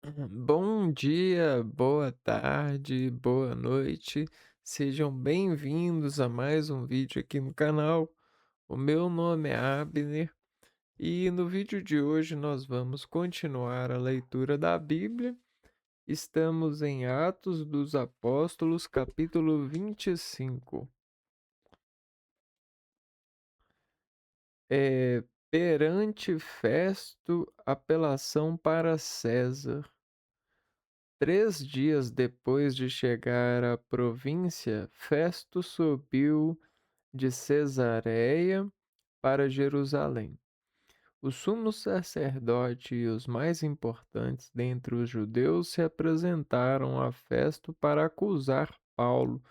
Bom dia, boa tarde, boa noite. Sejam bem-vindos a mais um vídeo aqui no canal. O meu nome é Abner e no vídeo de hoje nós vamos continuar a leitura da Bíblia. Estamos em Atos dos Apóstolos, capítulo 25. Perante Festo, apelação para César. 3 dias depois de chegar à província, Festo subiu de Cesareia para Jerusalém. O sumo sacerdote e os mais importantes dentre os judeus se apresentaram a Festo para acusar Paulo,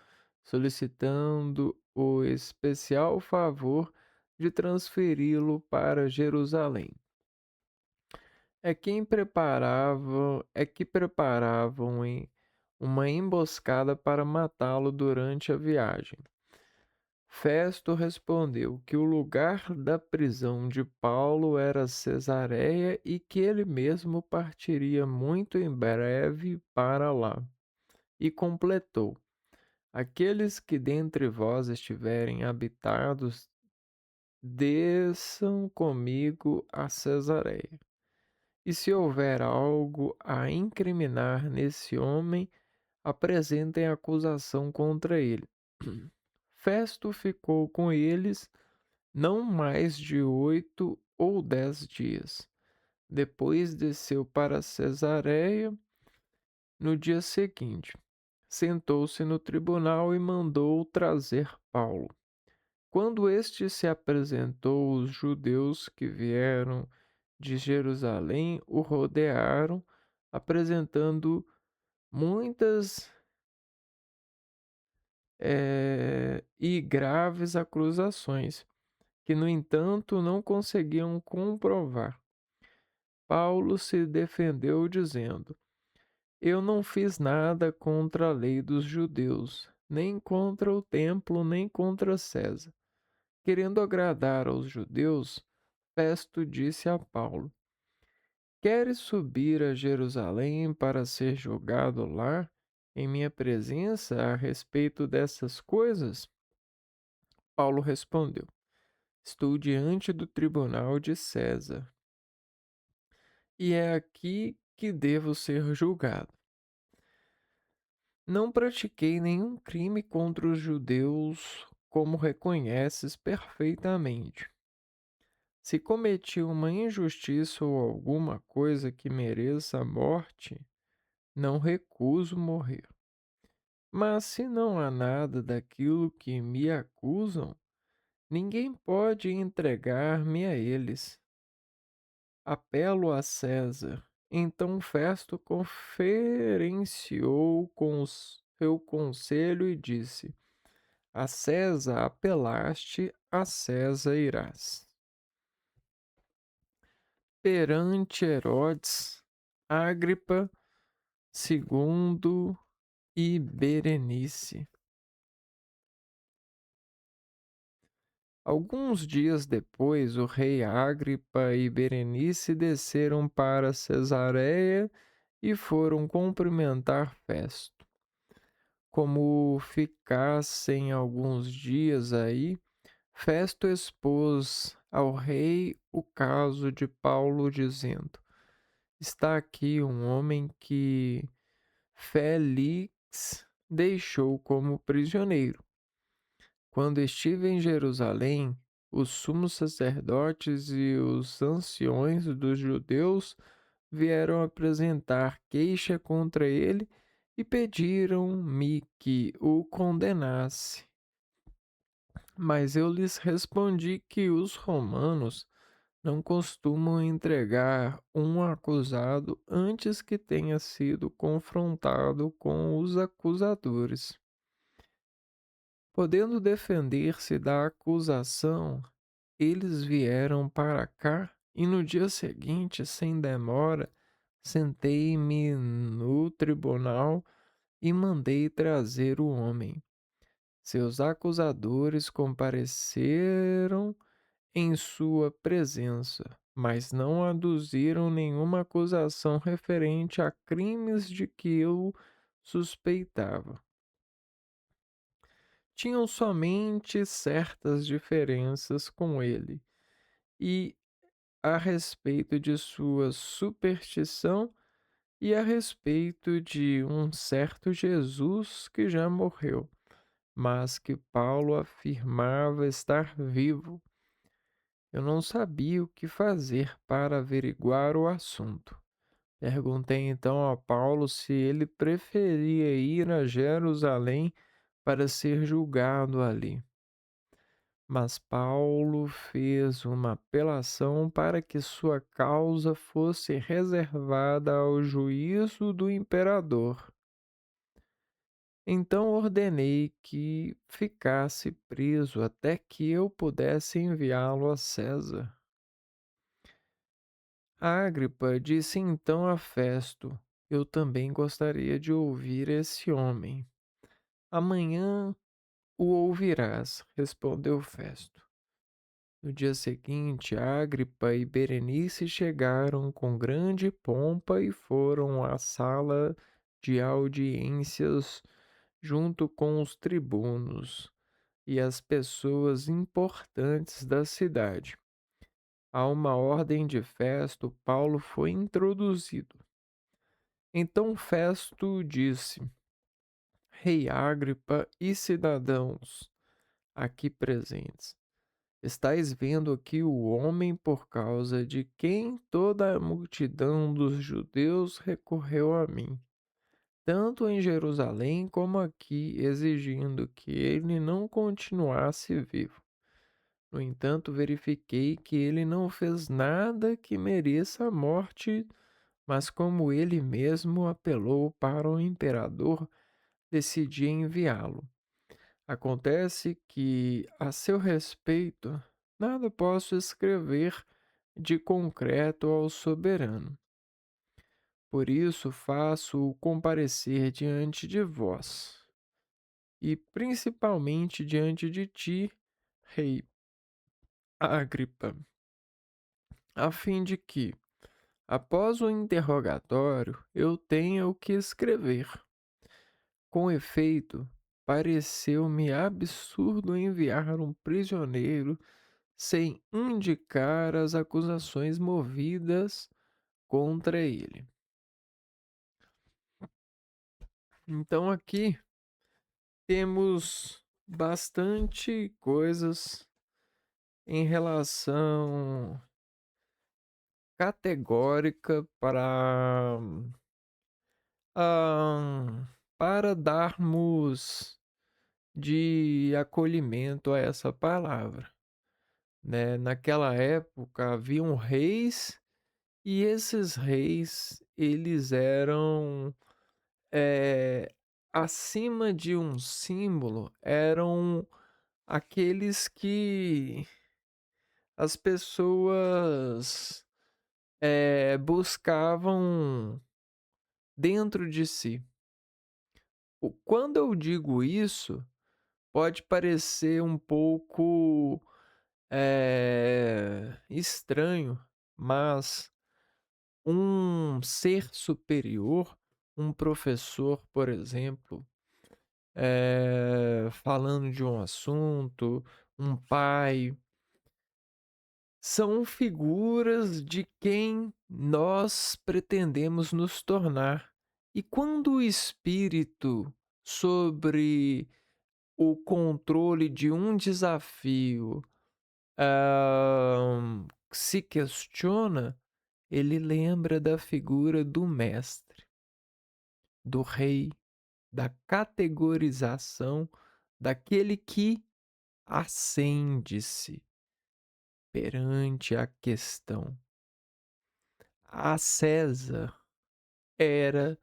solicitando o especial favor de transferi-lo para Jerusalém. É que preparavam uma emboscada para matá-lo durante a viagem. Festo respondeu que o lugar da prisão de Paulo era Cesareia e que ele mesmo partiria muito em breve para lá. E completou: aqueles que dentre vós estiverem habitados, desçam comigo a Cesareia. E se houver algo a incriminar nesse homem, apresentem acusação contra ele. Festo ficou com eles não mais de 8 ou 10 dias. Depois desceu para Cesareia no dia seguinte. Sentou-se no tribunal e mandou trazer Paulo. Quando este se apresentou, os judeus que vieram de Jerusalém o rodearam, apresentando muitas e graves acusações, que, no entanto, não conseguiam comprovar. Paulo se defendeu dizendo: eu não fiz nada contra a lei dos judeus, nem contra o templo, nem contra César. Querendo agradar aos judeus, Festo disse a Paulo: queres subir a Jerusalém para ser julgado lá, em minha presença, a respeito dessas coisas? Paulo respondeu: estou diante do tribunal de César, e é aqui que devo ser julgado. Não pratiquei nenhum crime contra os judeus, como reconheces perfeitamente. Se cometi uma injustiça ou alguma coisa que mereça a morte, não recuso morrer. Mas se não há nada daquilo que me acusam, ninguém pode entregar-me a eles. Apelo a César. Então Festo conferenciou com o seu conselho e disse: a César apelaste, a César irás. Perante Herodes, Agripa II e Berenice. Alguns dias depois, o rei Agripa e Berenice desceram para Cesareia e foram cumprimentar Festo. Como ficassem alguns dias aí, Festo expôs ao rei o caso de Paulo, dizendo: está aqui um homem que Félix deixou como prisioneiro. Quando estive em Jerusalém, os sumos sacerdotes e os anciões dos judeus vieram apresentar queixa contra ele e pediram-me que o condenasse. Mas eu lhes respondi que os romanos não costumam entregar um acusado antes que tenha sido confrontado com os acusadores. Podendo defender-se da acusação, eles vieram para cá e no dia seguinte, sem demora, sentei-me no tribunal e mandei trazer o homem. Seus acusadores compareceram em sua presença, mas não aduziram nenhuma acusação referente a crimes de que eu suspeitava. Tinham somente certas diferenças com ele, e a respeito de sua superstição e a respeito de um certo Jesus que já morreu, mas que Paulo afirmava estar vivo. Eu não sabia o que fazer para averiguar o assunto. Perguntei então a Paulo se ele preferia ir a Jerusalém para ser julgado ali. Mas Paulo fez uma apelação para que sua causa fosse reservada ao juízo do imperador. Então ordenei que ficasse preso até que eu pudesse enviá-lo a César. Agripa disse então a Festo: Eu também gostaria de ouvir esse homem. Amanhã o ouvirás, respondeu Festo. No dia seguinte, Agripa e Berenice chegaram com grande pompa e foram à sala de audiências junto com os tribunos e as pessoas importantes da cidade. A uma ordem de Festo, Paulo foi introduzido. Então Festo disse: Rei Agripa e cidadãos aqui presentes, estais vendo aqui o homem por causa de quem toda a multidão dos judeus recorreu a mim, tanto em Jerusalém como aqui, exigindo que ele não continuasse vivo. No entanto, verifiquei que ele não fez nada que mereça a morte, mas como ele mesmo apelou para o imperador, decidi enviá-lo. Acontece que, a seu respeito, nada posso escrever de concreto ao soberano. Por isso faço-o comparecer diante de vós, e principalmente diante de ti, rei Agripa, a fim de que, após o interrogatório, eu tenha o que escrever. Com efeito, pareceu-me absurdo enviar um prisioneiro sem indicar as acusações movidas contra ele. Então aqui temos bastante coisas em relação categórica para darmos de acolhimento a essa palavra, né? Naquela época haviam reis e esses reis eles eram eh, acima de um símbolo, eram aqueles que as pessoas buscavam dentro de si. Quando eu digo isso, pode parecer um pouco estranho, mas um ser superior, um professor, por exemplo, falando de um assunto, um pai, são figuras de quem nós pretendemos nos tornar. E quando o espírito, sobre o controle de um desafio, se questiona, ele lembra da figura do mestre, do rei, da categorização daquele que acende-se perante a questão. A César era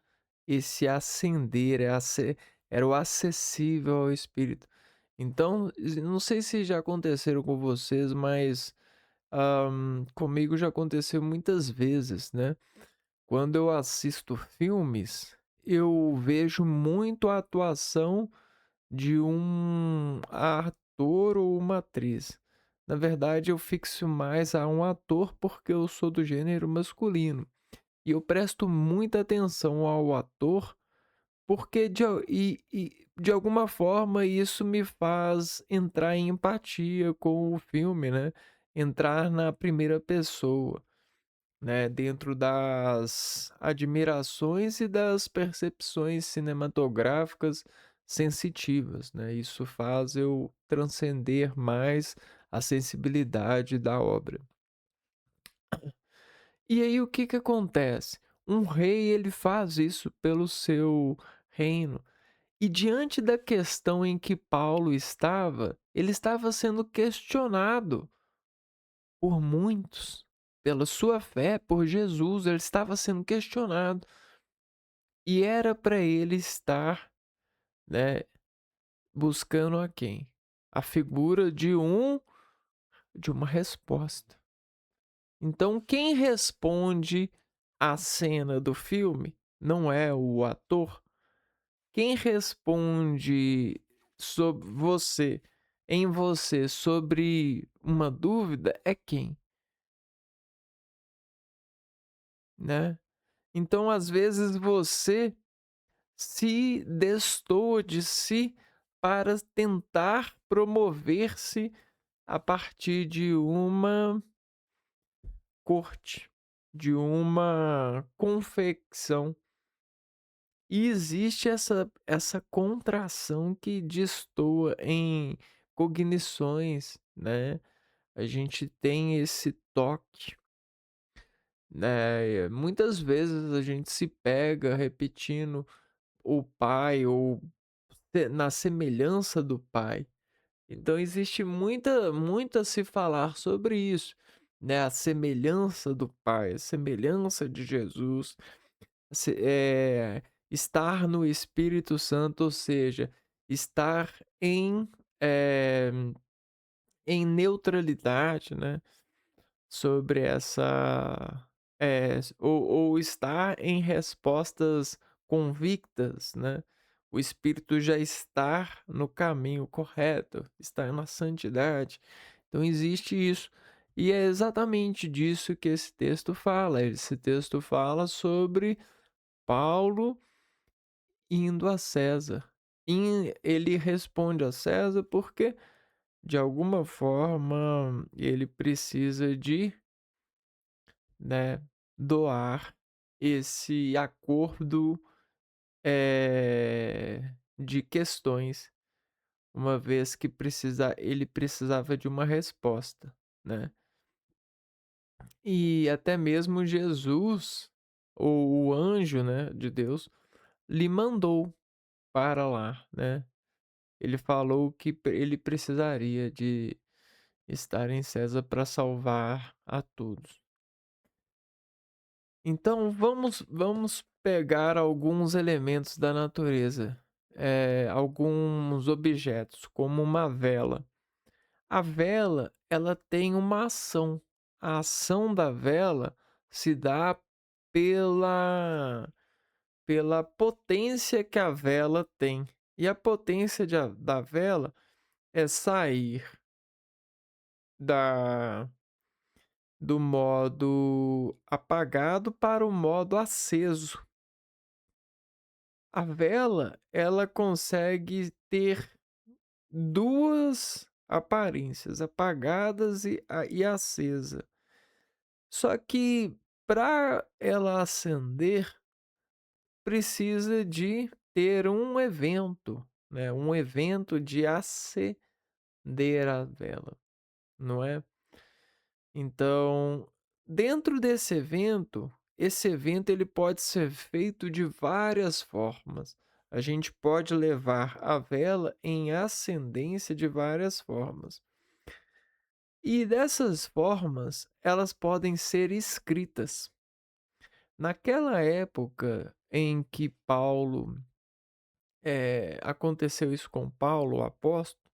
esse ascender, era o acessível ao espírito. Então, não sei se já aconteceram com vocês, mas comigo já aconteceu muitas vezes, né? Quando eu assisto filmes, eu vejo muito a atuação de um ator ou uma atriz. Na verdade, eu fixo mais a um ator, porque eu sou do gênero masculino. E eu presto muita atenção ao ator, porque de alguma forma isso me faz entrar em empatia com o filme, né, entrar na primeira pessoa, né, dentro das admirações e das percepções cinematográficas sensitivas, né, isso faz eu transcender mais a sensibilidade da obra. E aí o que que acontece? Um rei ele faz isso pelo seu reino. E diante da questão em que Paulo estava, ele estava sendo questionado por muitos, pela sua fé, por Jesus, ele estava sendo questionado. E era para ele estar, né, buscando a quem? A figura de uma resposta. Então, quem responde à cena do filme não é o ator. Quem responde sobre você, em você, sobre uma dúvida é quem, né? Então, às vezes, você se destoa de si para tentar promover-se a partir de uma corte, de uma confecção. E existe essa contração que destoa em cognições, né. A gente tem esse toque, né, muitas vezes a gente se pega repetindo o pai ou na semelhança do pai. Então existe muito a se falar sobre isso, né, a semelhança do pai, a semelhança de Jesus. Estar no Espírito Santo, ou seja, estar eh, em neutralidade, né, sobre ou estar em respostas convictas, né. O espírito já estar no caminho correto, estar na santidade. Então existe isso. E é exatamente disso que esse texto fala. Esse texto fala sobre Paulo indo a César. Ele responde a César porque, de alguma forma, ele precisa de, né, doar esse acordo, de questões, uma vez que ele precisava de uma resposta, né. E até mesmo Jesus, ou o anjo, né, de Deus, lhe mandou para lá, né. Ele falou que ele precisaria de estar em César para salvar a todos. Então vamos pegar alguns elementos da natureza, alguns objetos, como uma vela. A vela, ela tem uma ação. A ação da vela se dá pela potência que a vela tem. E a potência da vela é sair da do modo apagado para o modo aceso. A vela, ela consegue ter 2 aparências, apagadas e acesa. Só que para ela acender, precisa de ter um evento, né, um evento de acender a vela, não é? Então, dentro desse evento, esse evento ele pode ser feito de várias formas. A gente pode levar a vela em ascendência de várias formas. E dessas formas, elas podem ser escritas. Naquela época em que aconteceu isso com Paulo, o apóstolo,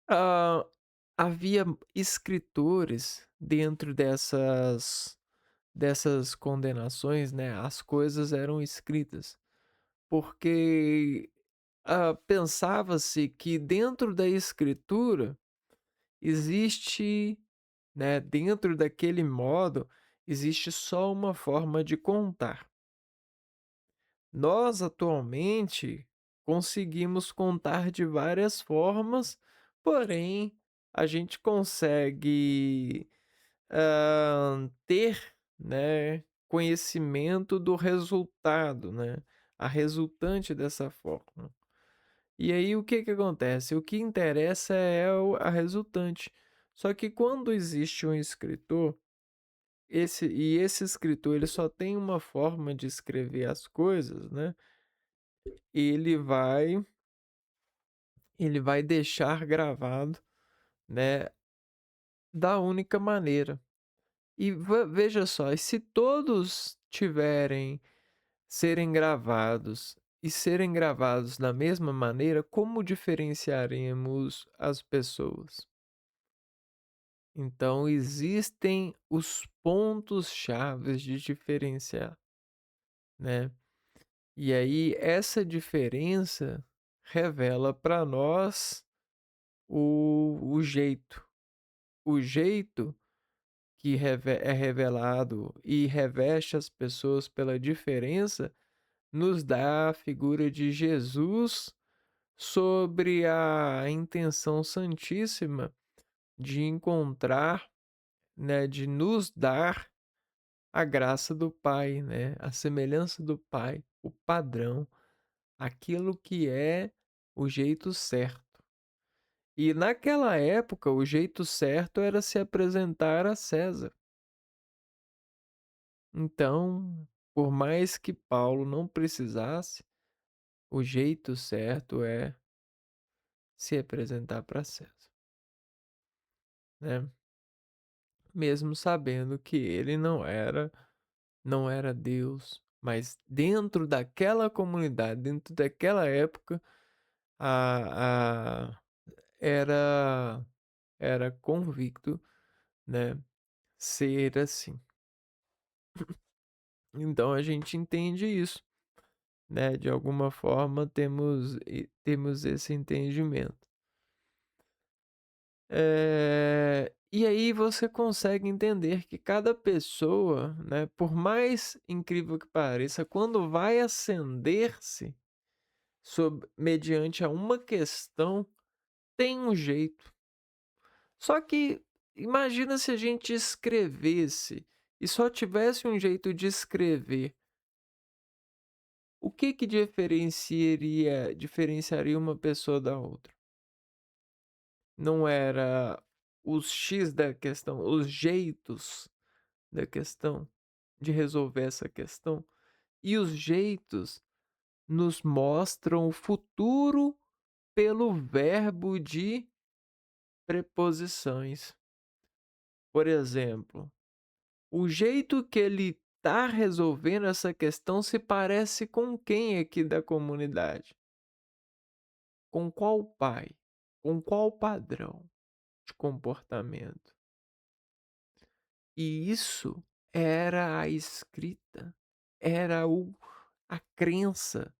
ah, havia escritores dentro dessas condenações, né, as coisas eram escritas, porque, pensava-se que dentro da escritura existe, né, dentro daquele modo, existe só uma forma de contar. Nós, atualmente, conseguimos contar de várias formas, porém, a gente consegue, ter, né, conhecimento do resultado, né, a resultante dessa forma. E aí o que que acontece? O que interessa é a resultante. Só que quando existe um escritor, esse escritor ele só tem uma forma de escrever as coisas, né? Ele vai ele vai deixar gravado, né, da única maneira. E veja só, e se todos tiverem serem gravados e serem gravados da mesma maneira, como diferenciaremos as pessoas? Então existem os pontos chaves de diferenciar, né. E aí essa diferença revela para nós o jeito que é revelado e reveste as pessoas pela diferença, nos dá a figura de Jesus sobre a intenção santíssima de encontrar, né, de nos dar a graça do Pai, né, a semelhança do Pai, o padrão, aquilo que é o jeito certo. E naquela época, o jeito certo era se apresentar a César. Então, por mais que Paulo não precisasse, o jeito certo é se apresentar para César, né? Mesmo sabendo que ele não era Deus, mas dentro daquela comunidade, dentro daquela época, a era era convicto, né, ser assim. Então a gente entende isso, né, de alguma forma temos esse entendimento. E aí você consegue entender que cada pessoa, né, por mais incrível que pareça, quando vai acender-se mediante a uma questão, tem um jeito. Só que imagina se a gente escrevesse e só tivesse um jeito de escrever. O que que diferenciaria uma pessoa da outra? Não era os X da questão, os jeitos da questão, de resolver essa questão. E os jeitos nos mostram o futuro pelo verbo de preposições. Por exemplo, o jeito que ele está resolvendo essa questão se parece com quem aqui da comunidade? Com qual pai? Com qual padrão de comportamento? E isso era a escrita, era a crença,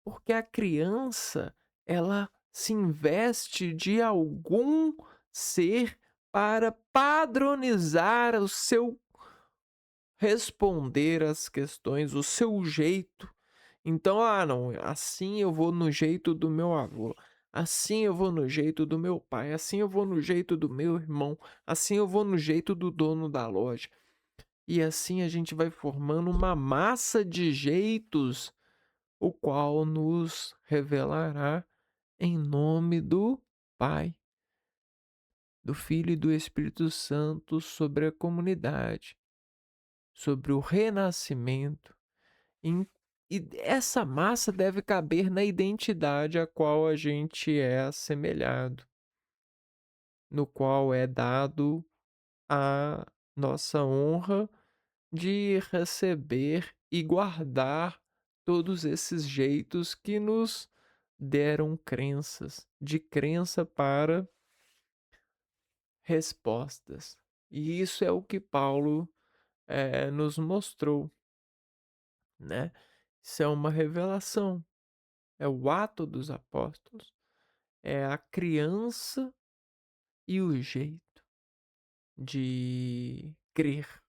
porque a criança, ela se investe de algum ser para padronizar o seu responder às questões, o seu jeito. Então, não, assim eu vou no jeito do meu avô, assim eu vou no jeito do meu pai, assim eu vou no jeito do meu irmão, assim eu vou no jeito do dono da loja. E assim a gente vai formando uma massa de jeitos, o qual nos revelará em nome do Pai, do Filho e do Espírito Santo sobre a comunidade, sobre o renascimento. Em- E essa massa deve caber na identidade a qual a gente é assemelhado, no qual é dado a nossa honra de receber e guardar todos esses jeitos que nos deram crenças, de crença para respostas. E isso é o que Paulo nos mostrou, né? Isso é uma revelação, é o ato dos apóstolos, é a criança e o jeito de crer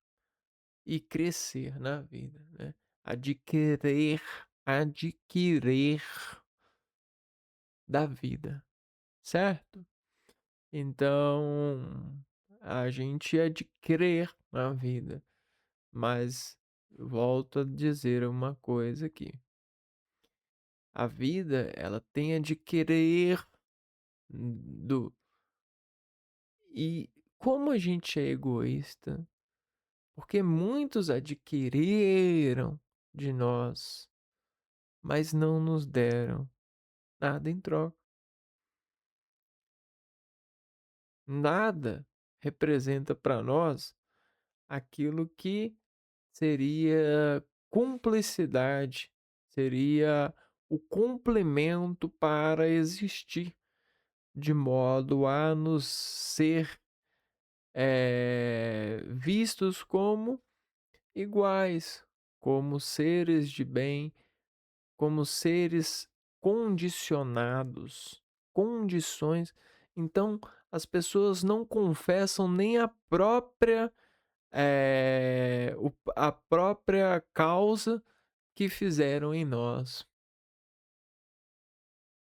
e crescer na vida, né? Adquirir da vida, certo? Então, a gente é de crer na vida, mas volto a dizer uma coisa aqui. A vida, ela tem a de querer do e como a gente é egoísta, porque muitos adquiriram de nós, mas não nos deram nada em troca. Nada representa para nós aquilo que seria cumplicidade, seria o complemento para existir, de modo a nos ser vistos como iguais, como seres de bem, como seres condicionados, condições. Então, as pessoas não confessam nem a própria a própria causa que fizeram em nós.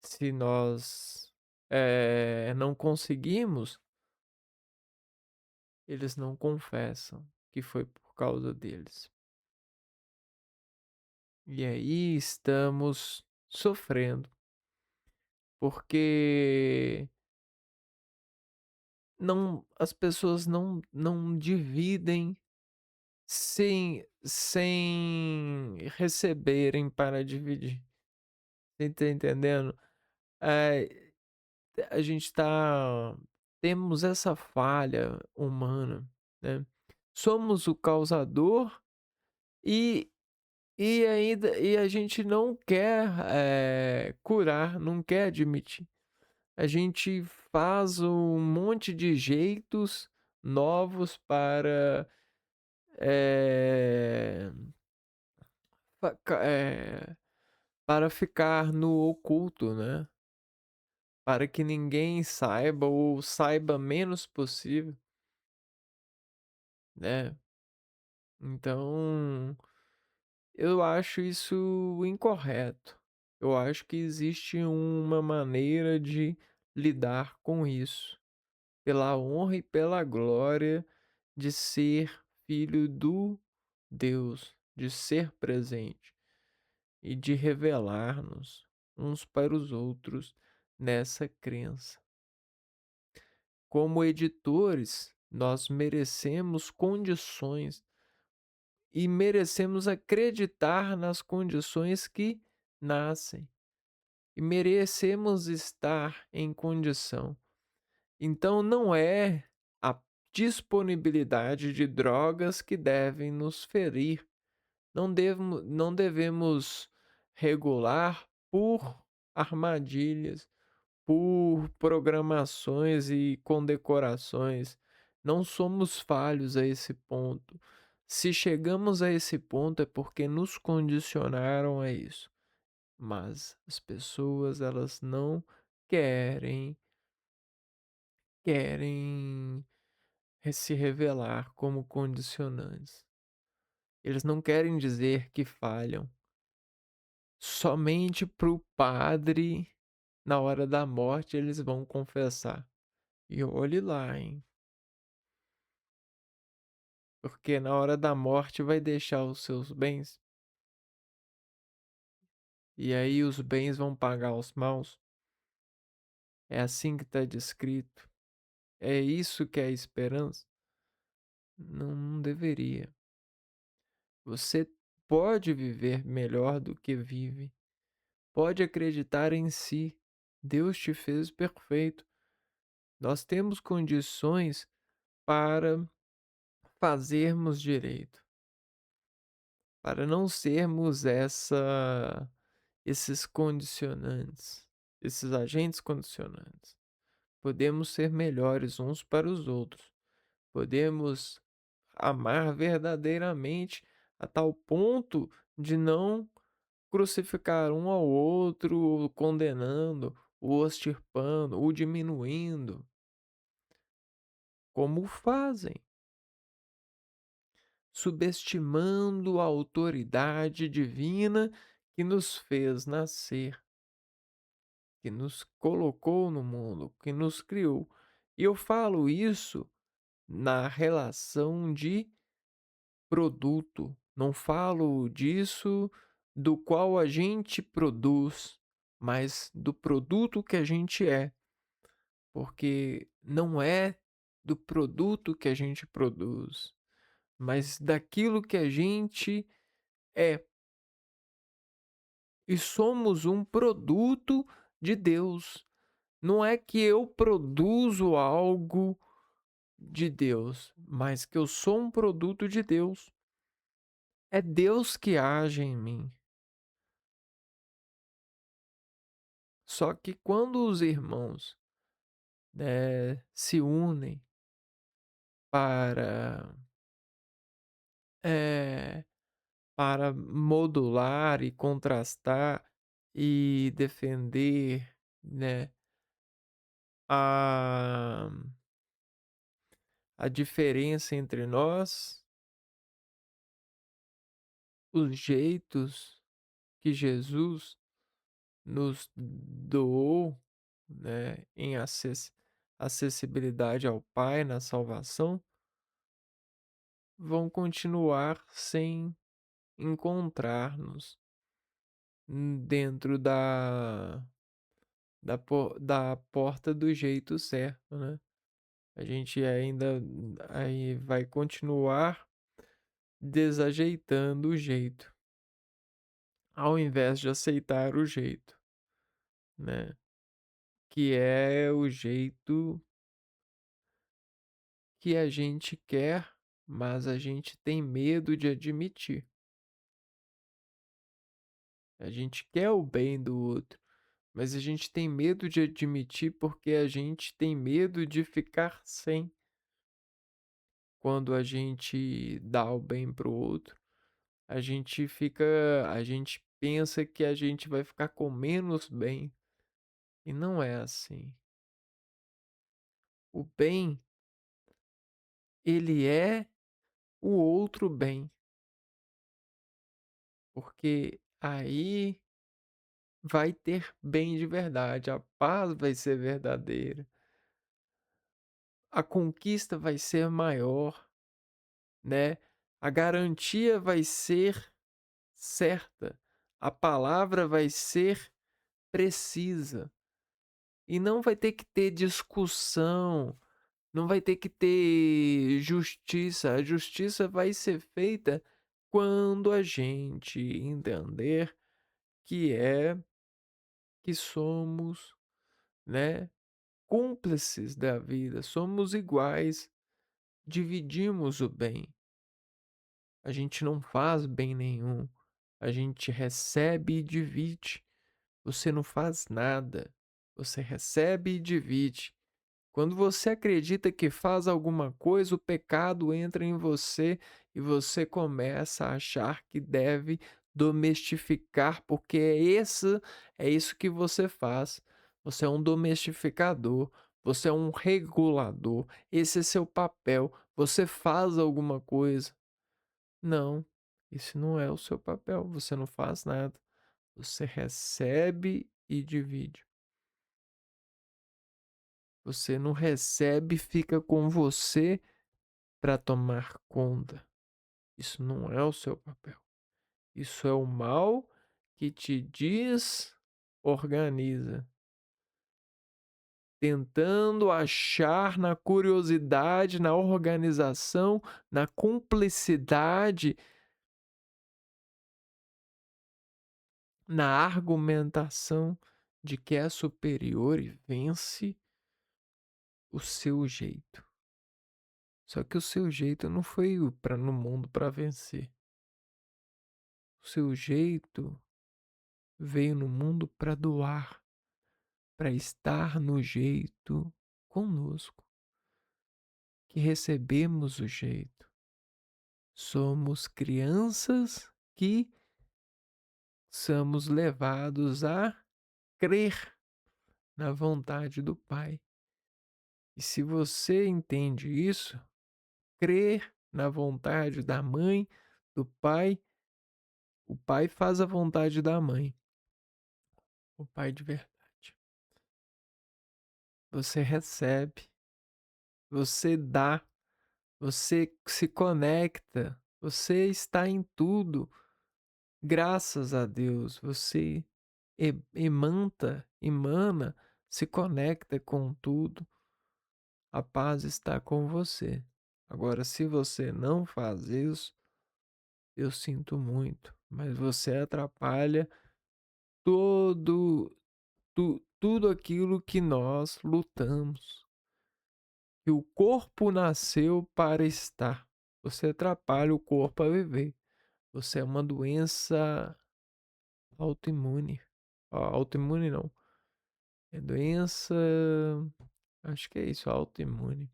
Se nós, não conseguimos, eles não confessam que foi por causa deles. E aí estamos sofrendo, porque as pessoas não dividem sem receberem para dividir. Você tá entendendo? Eh, a gente temos essa falha humana, né. Somos o causador e a gente não quer, curar, não quer admitir. A gente faz um monte de jeitos novos para, eh, fa ca para ficar no oculto, né, para que ninguém saiba ou saiba menos possível, né. Então, eu acho isso incorreto. Eu acho que existe uma maneira de lidar com isso, pela honra e pela glória de ser filho do Deus, de ser presente e de revelar-nos uns para os outros nessa crença. Como editores, nós merecemos condições e merecemos acreditar nas condições que nascem e merecemos estar em condição. Então não é a disponibilidade de drogas que devem nos ferir. Não devemos regular por armadilhas, por programações e condecorações. Não somos falhos a esse ponto. Se chegamos a esse ponto é porque nos condicionaram a isso. Mas as pessoas, elas não querem querem se revelar como condicionantes. Eles não querem dizer que falham. Somente para o padre, na hora da morte, eles vão confessar. E olhe lá, hein? Porque na hora da morte vai deixar os seus bens. E aí os bens vão pagar os maus. É assim que está descrito. É isso que é a esperança? Não, não deveria. Você pode viver melhor do que vive. Pode acreditar em si. Deus te fez perfeito. Nós temos condições para fazermos direito, para não sermos esses condicionantes, esses agentes condicionantes. Podemos ser melhores uns para os outros. Podemos amar verdadeiramente a tal ponto de não crucificar um ao outro, o condenando, o extirpando, o diminuindo. como fazem, subestimando a autoridade divina que nos fez nascer, que nos colocou no mundo, que nos criou. E eu falo isso na relação de produto, não falo disso do qual a gente produz, mas do produto que a gente é, porque não é do produto que a gente produz, mas daquilo que a gente é. E somos um produto de Deus. Não é que eu produzo algo de Deus, mas que eu sou um produto de Deus. É Deus que age em mim. Só que quando os irmãos, se unem para, eh, para modular e contrastar e defender, né, a, a diferença entre nós, os jeitos que Jesus nos doou, né, em acessibilidade ao Pai na salvação, vão continuar sem encontrar-nos dentro da porta do jeito certo, né. A gente ainda aí vai continuar desajeitando o jeito, ao invés de aceitar o jeito, né, que é o jeito que a gente quer, mas a gente tem medo de admitir. A gente quer o bem do outro, mas a gente tem medo de admitir porque a gente tem medo de ficar sem. Quando a gente dá o bem pro outro, a gente pensa que a gente vai ficar com menos bem, e não é assim. O bem, ele é o outro bem, porque aí vai ter bem de verdade, a paz vai ser verdadeira, a conquista vai ser maior, né? A garantia vai ser certa, a palavra vai ser precisa. E não vai ter que ter discussão, não vai ter que ter justiça. A justiça vai ser feita quando a gente entender que que somos, né, cúmplices da vida, somos iguais, dividimos o bem. A gente não faz bem nenhum, a gente recebe e divide. Você não faz nada, você recebe e divide. Quando você acredita que faz alguma coisa, o pecado entra em você e você começa a achar que deve domestificar, porque é isso que você faz. Você é um domestificador, você é um regulador. Esse é seu papel. Você faz alguma coisa. Não, esse não é o seu papel. Você não faz nada. Você recebe e divide. Você não recebe e fica com você para tomar conta. Isso não é o seu papel. Isso é o mal que te desorganiza, tentando achar na curiosidade, na organização, na cumplicidade, na argumentação de que é superior e vence o seu jeito. Só que o seu jeito não foi para no mundo para vencer. O seu jeito veio no mundo para doar, para estar no jeito conosco, que recebemos o jeito. Somos crianças que somos levados a crer na vontade do Pai. E se você entende isso, crer na vontade da mãe, do pai, o pai faz a vontade da mãe, o pai de verdade. Você recebe, você dá, você se conecta, você está em tudo, graças a Deus. Você emana, se conecta com tudo, a paz está com você. Agora, se você não faz isso, eu sinto muito, mas você atrapalha todo tudo aquilo que nós lutamos, que o corpo nasceu para estar. Você atrapalha o corpo a viver. Você é uma doença autoimune. Autoimune não. É doença, acho que é isso, autoimune.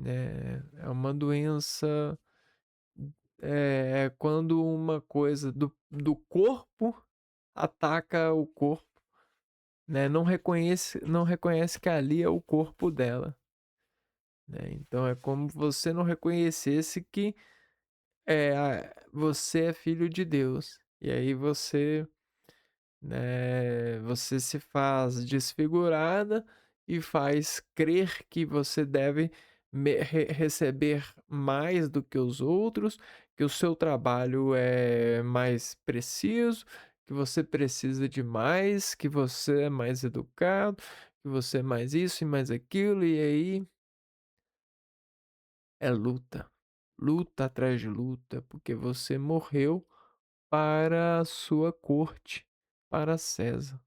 É uma doença, é quando uma coisa do corpo ataca o corpo, né? Não reconhece que ali é o corpo dela, né? Então é como você não reconhecesse que você é filho de Deus. E aí você, né, você se faz desfigurada e faz crer que você deve receber mais do que os outros, que o seu trabalho é mais preciso, que você precisa de mais, que você é mais educado, que você é mais isso e mais aquilo, e aí é luta, luta atrás de luta, porque você morreu para a sua corte, para César.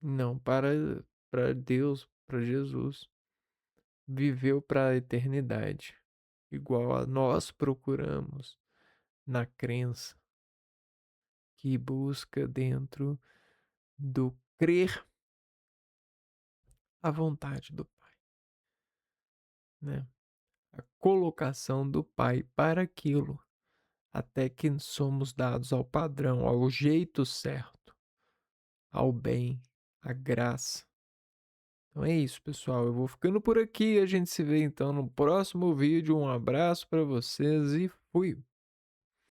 Não, para Deus, para Jesus. Viveu para a eternidade, igual a nós procuramos na crença que busca dentro do crer a vontade do Pai, né? A colocação do Pai para aquilo, até que somos dados ao padrão, ao jeito certo, ao bem, à graça. Então é isso, pessoal. Eu vou ficando por aqui. A gente se vê então no próximo vídeo. Um abraço para vocês e fui!